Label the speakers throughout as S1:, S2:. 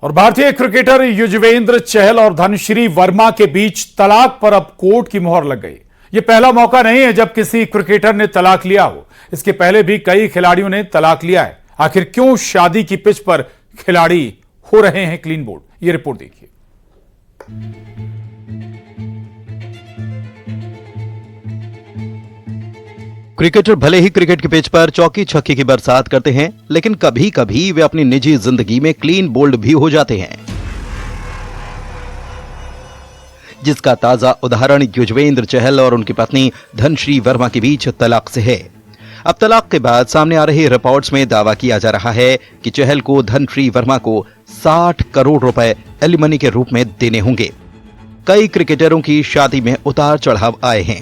S1: और भारतीय क्रिकेटर युजवेंद्र चहल और धनश्री वर्मा के बीच तलाक पर अब कोर्ट की मुहर लग गई। यह पहला मौका नहीं है जब किसी क्रिकेटर ने तलाक लिया हो। इसके पहले भी कई खिलाड़ियों ने तलाक लिया है। आखिर क्यों शादी की पिच पर खिलाड़ी हो रहे हैं क्लीन बोल्ड? यह रिपोर्ट देखिए।
S2: क्रिकेटर भले ही क्रिकेट के पिच पर चौकी छक्के की बरसात करते हैं, लेकिन कभी कभी वे अपनी निजी जिंदगी में क्लीन बोल्ड भी हो जाते हैं, जिसका ताजा उदाहरण युजवेंद्र चहल और उनकी पत्नी धनश्री वर्मा के बीच तलाक से है। अब तलाक के बाद सामने आ रही रिपोर्ट्स में दावा किया जा रहा है कि चहल को धनश्री वर्मा को 60 करोड़ रुपए एलिमनी के रूप में देने होंगे। कई क्रिकेटरों की शादी में उतार चढ़ाव आए हैं।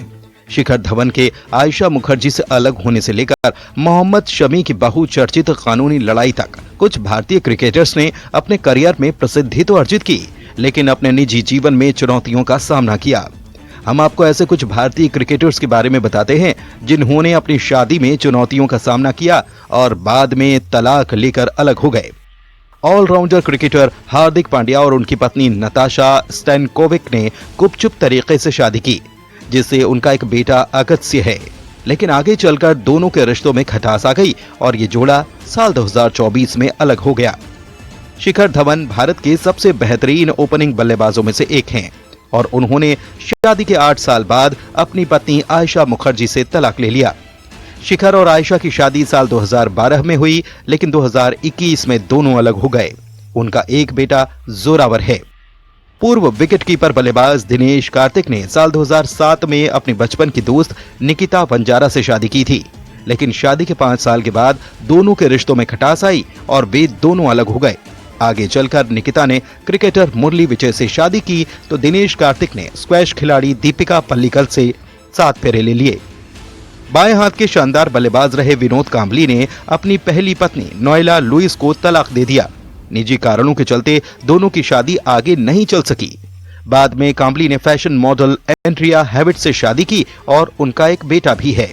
S2: शिखर धवन के आयशा मुखर्जी से अलग होने से लेकर मोहम्मद शमी की बहुचर्चित कानूनी लड़ाई तक कुछ भारतीय क्रिकेटर्स ने अपने करियर में प्रसिद्धि तो अर्जित की, लेकिन अपने निजी जीवन में चुनौतियों का सामना किया। हम आपको ऐसे कुछ भारतीय क्रिकेटर्स के बारे में बताते हैं जिन्होंने अपनी शादी में चुनौतियों का सामना किया और बाद में तलाक लेकर अलग हो गए। ऑलराउंडर क्रिकेटर हार्दिक पांड्या और उनकी पत्नी नताशा स्टैनकोविक ने गुपचुप तरीके से शादी की, जिससे उनका एक बेटा अगत्य है। लेकिन आगे चलकर दोनों के रिश्तों में खटास आ गई और ये जोड़ा साल 2024 में अलग हो गया। शिखर धवन भारत के सबसे बेहतरीन ओपनिंग बल्लेबाजों में से एक हैं और उन्होंने शादी के 8 साल बाद अपनी पत्नी आयशा मुखर्जी से तलाक ले लिया। शिखर और आयशा की शादी साल 2012 में हुई, लेकिन 2021 में दोनों अलग हो गए। उनका एक बेटा जोरावर है। पूर्व विकेटकीपर बल्लेबाज दिनेश कार्तिक ने साल 2007 में अपनी बचपन की दोस्त निकिता वंजारा से शादी की थी, लेकिन शादी के 5 साल के बाद दोनों के रिश्तों में खटास आई और वे दोनों अलग हो गए। आगे चलकर निकिता ने क्रिकेटर मुरली विजय से शादी की तो दिनेश कार्तिक ने स्क्वैश खिलाड़ी दीपिका पल्लिकल से 7 फेरे ले लिए। बाएं हाथ के शानदार बल्लेबाज रहे विनोद कांबली ने अपनी पहली पत्नी नोएला लुइस को तलाक दे दिया। निजी कारणों के चलते दोनों की शादी आगे नहीं चल सकी। बाद में कांबली ने फैशन मॉडल एंड्रिया हैविट से शादी की और उनका एक बेटा भी है।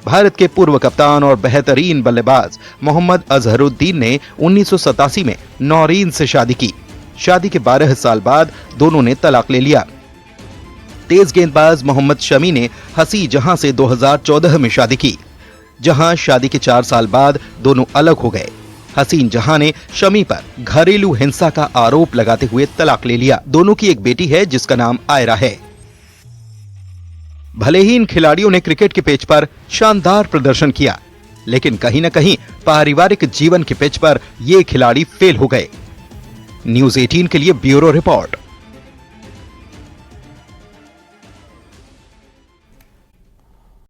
S2: भारत के पूर्व कप्तान और बेहतरीन बल्लेबाज मोहम्मद अजहरुद्दीन ने 1987 में नौरीन से शादी की। शादी के 12 साल बाद दोनों ने तलाक ले लिया। तेज गेंदबाज मोहम्मद शमी ने हसी जहां से 2014 में शादी की, जहां शादी के 4 साल बाद दोनों अलग हो गए। हसीन जहां ने शमी पर घरेलू हिंसा का आरोप लगाते हुए तलाक ले लिया। दोनों की एक बेटी है जिसका नाम आयरा है। भले ही इन खिलाड़ियों ने क्रिकेट के पिच पर शानदार प्रदर्शन किया, लेकिन कहीं न कहीं पारिवारिक जीवन के पिच पर ये खिलाड़ी फेल हो गए। न्यूज़ 18 के लिए ब्यूरो रिपोर्ट।